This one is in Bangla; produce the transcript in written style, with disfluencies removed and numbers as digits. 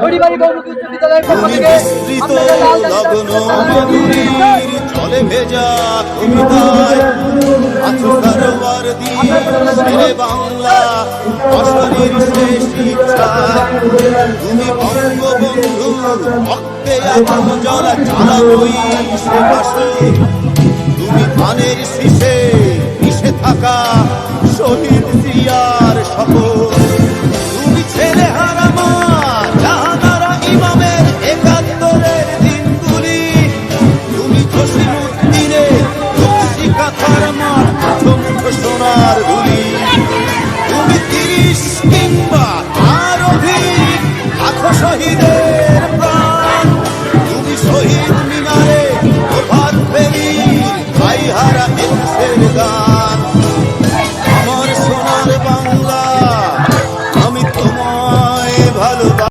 পরিবারিক গৌরব উচ্চ বিদ্যালয়ের পক্ষ তুমি থেকে বিস্তৃত লগ্ন মধুরীর জলে ভেজা কবিতায় আছো সরোয়ারদি শেরে বাংলা অশরীর শেষ ইচ্ছা। তুমি বঙ্গবন্ধু ভক্তে আগুন জ্বলা জ্বালাবই সে ভাষো। তুমি ধানের শীষে মিশে থাকা শহীদ জিয়ার শপথ।